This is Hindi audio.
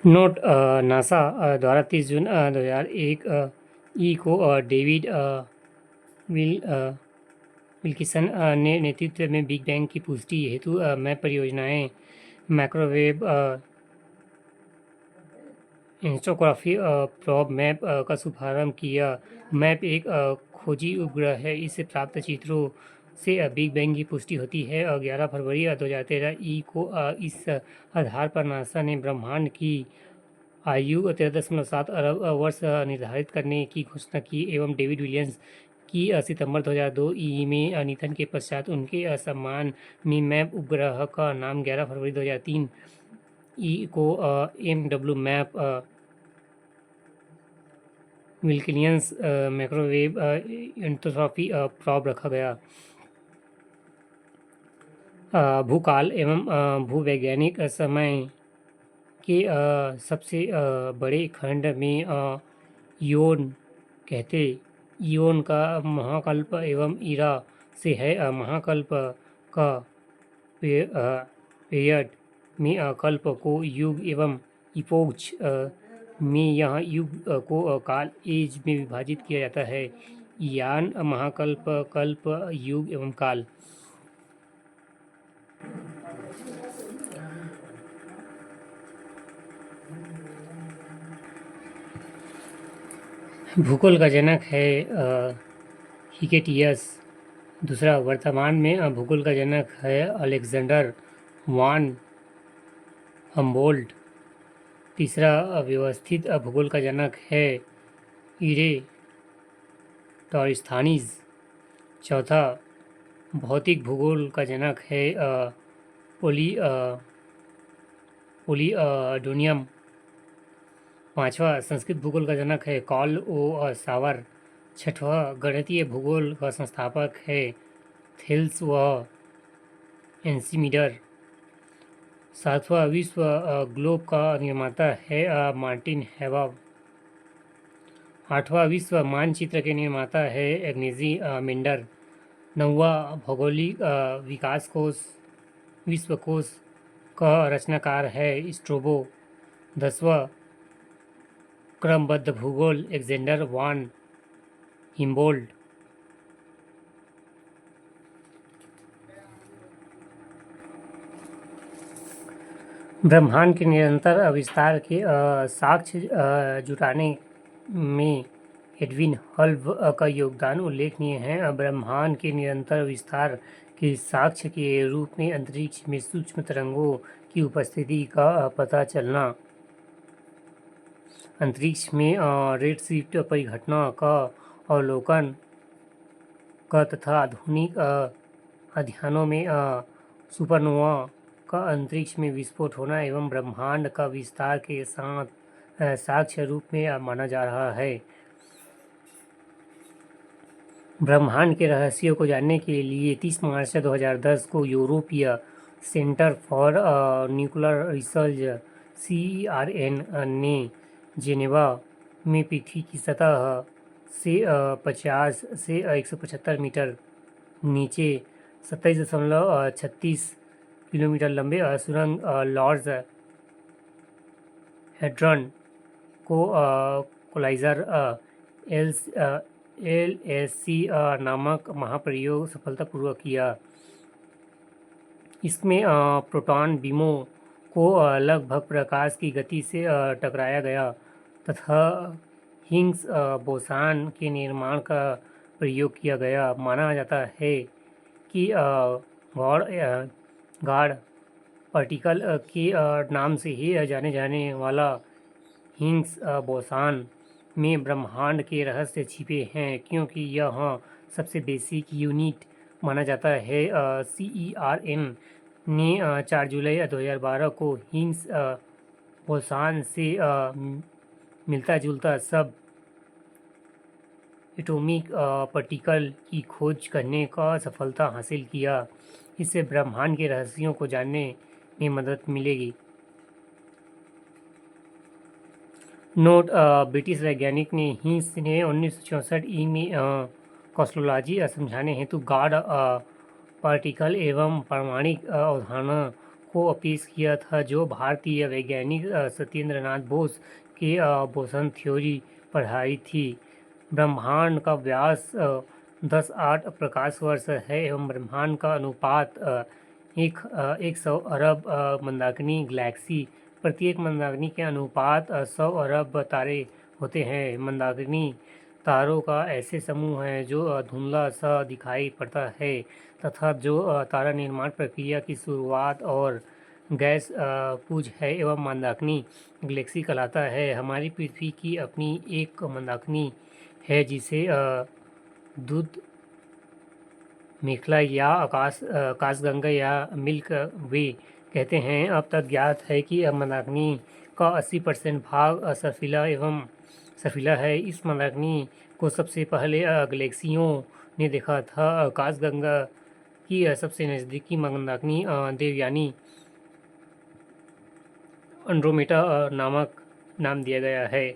नोट नासा द्वारा 30 जून 2001 ई को डेविड विल विल्किसन ने नेतृत्व में बिग बैंग की पुष्टि हेतु मैप परियोजनाएं माइक्रोवेव इंस्ट्रोग्राफी प्रोब मैप का शुभारंभ किया। मैप एक खोजी उपग्रह है। इससे प्राप्त चित्रों से बिग बैंग की पुष्टि होती है। 11 फरवरी 2013 ई को इस आधार पर नासा ने ब्रह्मांड की आयु 13.7 अरब वर्ष निर्धारित करने की घोषणा की एवं डेविड विलियम्स की सितंबर 2002 ई में निधन के पश्चात उनके सम्मान में मैप उपग्रह का नाम 11 फरवरी 2003 ई को MW map Wilkinson microwave anisotropy probe रखा गया। भूकाल एवं भूवैज्ञानिक समय के सबसे बड़े खंड में इयोन कहते इयोन का महाकल्प एवं इरा से है। महाकल्प का पीरियड में कल्प को युग एवं इपोच में यह युग को काल एज में विभाजित किया जाता है। यान महाकल्प कल्प युग एवं काल। भूगोल का जनक है हिकेटियस। दूसरा, वर्तमान में भूगोल का जनक है अलेक्जेंडर वान हम्बोल्ट। तीसरा, व्यवस्थित भूगोल का जनक है इरेटोस्थानीज। चौथा, भौतिक भूगोल का जनक है पोलिडोनियम। पांचवा, संस्कृत भूगोल का जनक है कॉल ओ सावर। छठवां, गणितीय भूगोल का संस्थापक है थेल्स व एंसीमीडर। सातवां, विश्व ग्लोब का निर्माता है मार्टिन हैवाव। आठवां, विश्व मानचित्र के निर्माता है एग्नेजी मेंडर। नौवां, भौगोलिक विकास कोश विश्वकोश का रचनाकार है स्ट्रोबो। 10वां, क्रमबद्ध भूगोल एलेक्जेंडर वान हिम्बोल्ट। ब्रह्मांड के निरंतर विस्तार के साक्ष्य जुटाने में एडविन हल्व का योगदान उल्लेखनीय है। ब्रह्मांड के निरंतर विस्तार के साक्ष्य के रूप में अंतरिक्ष में सूक्ष्म तरंगों की उपस्थिति का पता चलना, अंतरिक्ष में रेडशिफ्ट परिघटना का अवलोकन का तथा आधुनिक अध्ययनों में सुपरनोवा का अंतरिक्ष में विस्फोट होना एवं ब्रह्मांड का विस्तार के साथ साक्ष्य रूप में माना जा रहा है। ब्रह्मांड के रहस्यों को जानने के लिए 30 मार्च 2010 को यूरोपीय centre for nuclear research CERN ने जेनेवा में पृथ्वी की सतह से 50 से 175 मीटर नीचे 27.36 किलोमीटर लंबे सुरंग लॉर्ड्स हेड्रन को कोलाइजर LSC नामक महाप्रयोग सफलतापूर्वक किया। इसमें प्रोटॉन बीमों को लगभग प्रकाश की गति से टकराया गया तथा हिग्स बोसान के निर्माण का प्रयोग किया गया। माना जाता है कि गॉड पार्टिकल के नाम से ही जाने जाने वाला हिग्स बोसान में ब्रह्मांड के रहस्य छिपे हैं, क्योंकि यह सबसे बेसिक यूनिट माना जाता है। CERN ने 4 जुलाई 2012 को हिग्स बोसान से मिलता जुलता सब एटॉमिक पार्टिकल की खोज करने का सफलता हासिल किया। इससे ब्रह्मांड के रहस्यों को जानने में मदद मिलेगी। नोट, ब्रिटिश वैज्ञानिक ने हिग्स ने 1964 ई में कॉस्मोलॉजी समझाने हेतु गॉड पार्टिकल एवं पारमाणिक अवधारणा को पेश किया था, जो भारतीय वैज्ञानिक सत्येंद्रनाथ बोस के बोसन थ्योरी पर आधारित थी। ब्रह्मांड का व्यास 10-8 प्रकाश वर्ष है एवं ब्रह्मांड का अनुपात 100 अरब मंदाकिनी गैलेक्सी। प्रत्येक मंदाकिनी के अनुपात 100 अरब तारे होते हैं। मंदाकिनी तारों का ऐसे समूह है जो धुंधला सा दिखाई पड़ता है तथा जो तारा निर्माण प्रक्रिया की शुरुआत और गैस पुंज है एवं मंदाकिनी गैलेक्सी कहलाता है। हमारी पृथ्वी की अपनी एक मंदाकिनी है जिसे दूध मेखला या आकाशगंगा या मिल्क वे कहते हैं। अब तक ज्ञात है कि मंदाकिनी का 80% भाग सर्पिला है। इस मंदाकिनी को सबसे पहले गैलेक्सियों ने देखा था। आकाशगंगा की सबसे नज़दीकी मंदाकिनी देवयानी एंड्रोमेडा नाम दिया गया है।